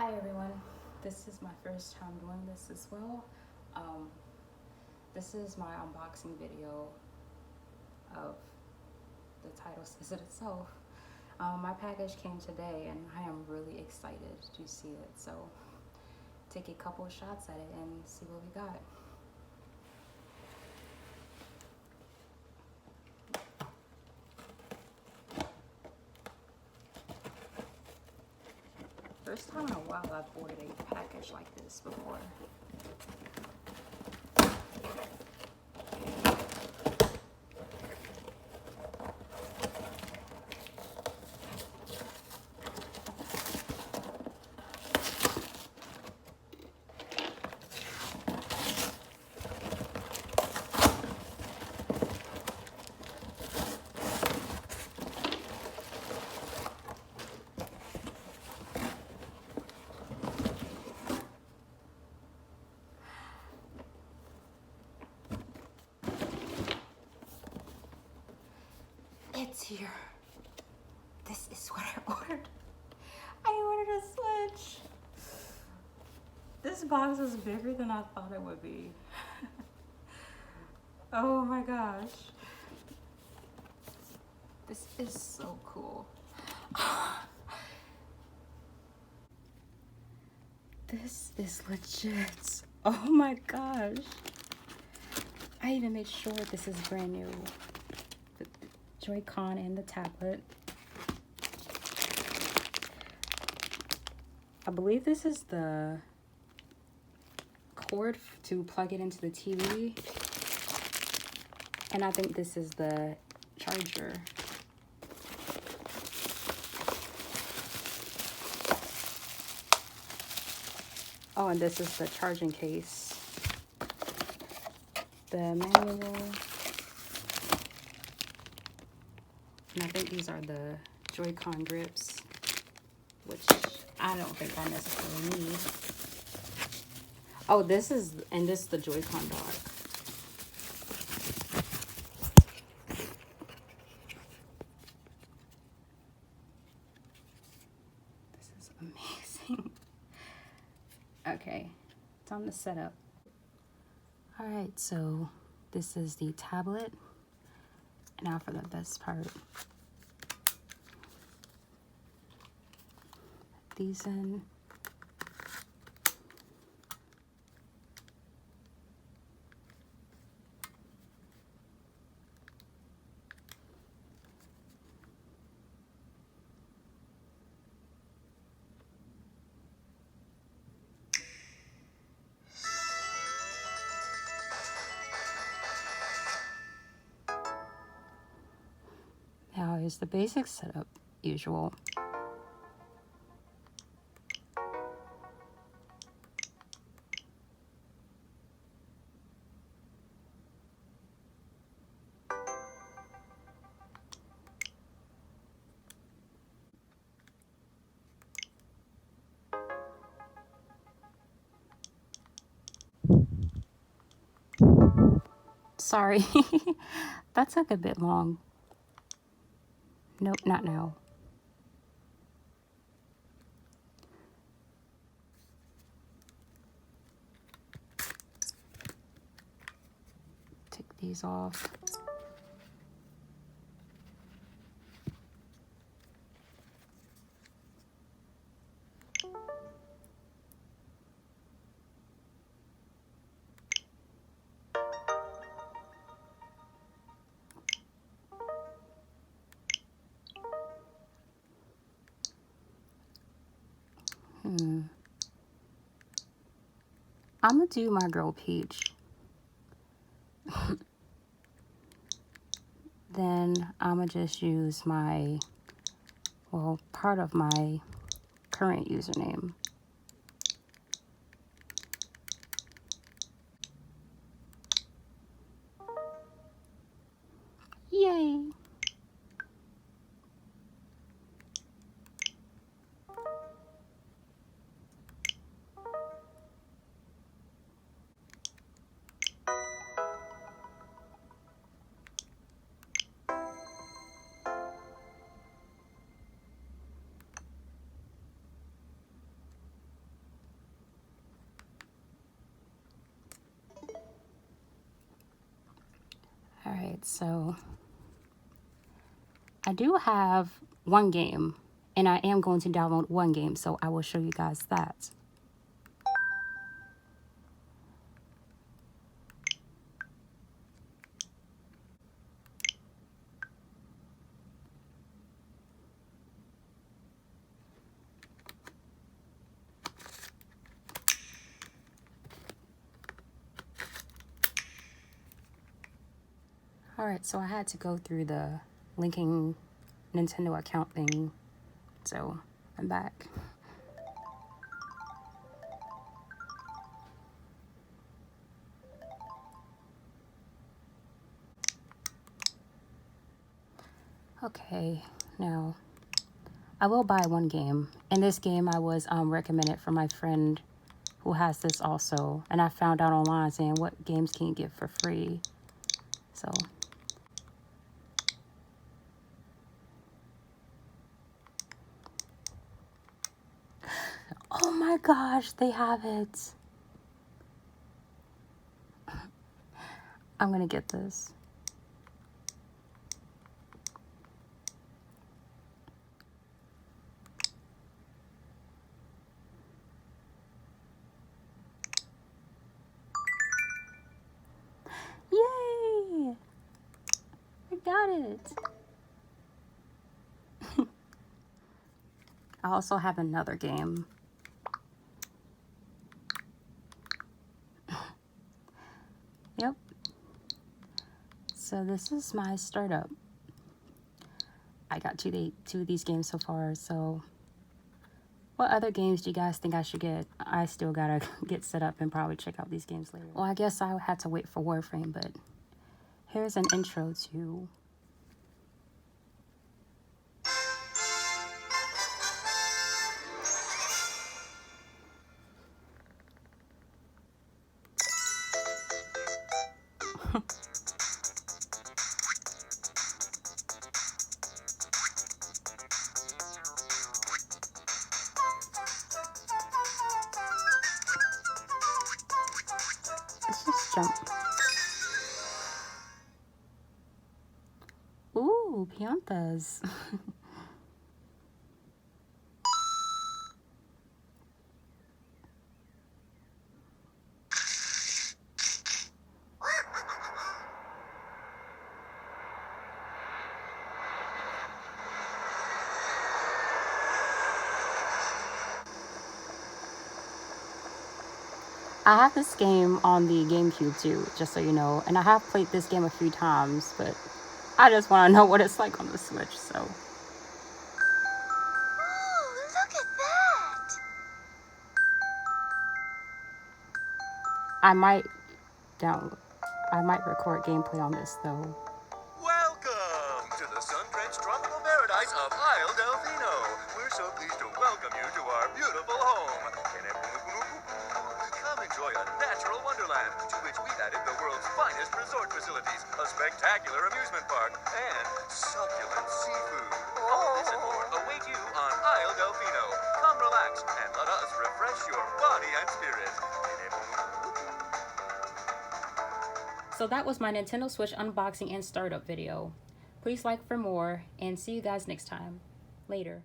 Hi everyone, this is my first time doing this as well. This is my unboxing video of the title says it itself. My package came today and I am really excited to see it, so take a couple shots at it and see what we got. First time in a while I've ordered a package like this before. It's here. This is what I ordered. I ordered a Switch. This box is bigger than I thought it would be. Oh my gosh. This is so cool. This is legit. Oh my gosh. I even made sure this is brand new. The Joy-Con and the tablet. I believe this is the cord to plug it into the TV. And I think this is the charger. Oh, and this is the charging case. The manual. And I think these are the Joy-Con grips, which I don't think I necessarily need. Oh, this is the Joy-Con dock. This is amazing. Okay, time to set up. All right, so this is the tablet. Now for the best part. These in. Now is the basic setup usual. Sorry, that took a bit long. Nope, not now. Take these off. I'm gonna do my girl Peach. Then I'm gonna just use my, well, part of my current username. Yay! Alright, so I do have one game, and I am going to download one game, so I will show you guys that. Alright, so I had to go through the linking Nintendo account thing, so I'm back. Okay, now I will buy one game, and this game I was recommended from my friend who has this also, and I found out online saying what games can you get for free, so. Oh my gosh, they have it. I'm gonna get this. Yay! I got it. I also have another game. Yep. So this is my startup. I got two of these games so far, so what other games do you guys think I should get? I still gotta get set up and probably check out these games later. Well, I guess I had to wait for Warframe, but here's an intro to... Let's just jump. Ooh, piantas. I have this game on the GameCube too, just so you know, and I have played this game a few times, but I just want to know what it's like on the Switch, so. Oh, look at that! I might record gameplay on this though. Welcome to the sun-drenched tropical paradise of Isle Delfino. We're so pleased to welcome you to our beautiful home. Come enjoy a natural wonderland to which we've added the world's finest resort facilities, a spectacular amusement park, and succulent seafood. All this and more await you on Isle Delfino. Come relax and let us refresh your body and spirit. So that was my Nintendo Switch unboxing and startup video. Please like for more, and see you guys next time. Later.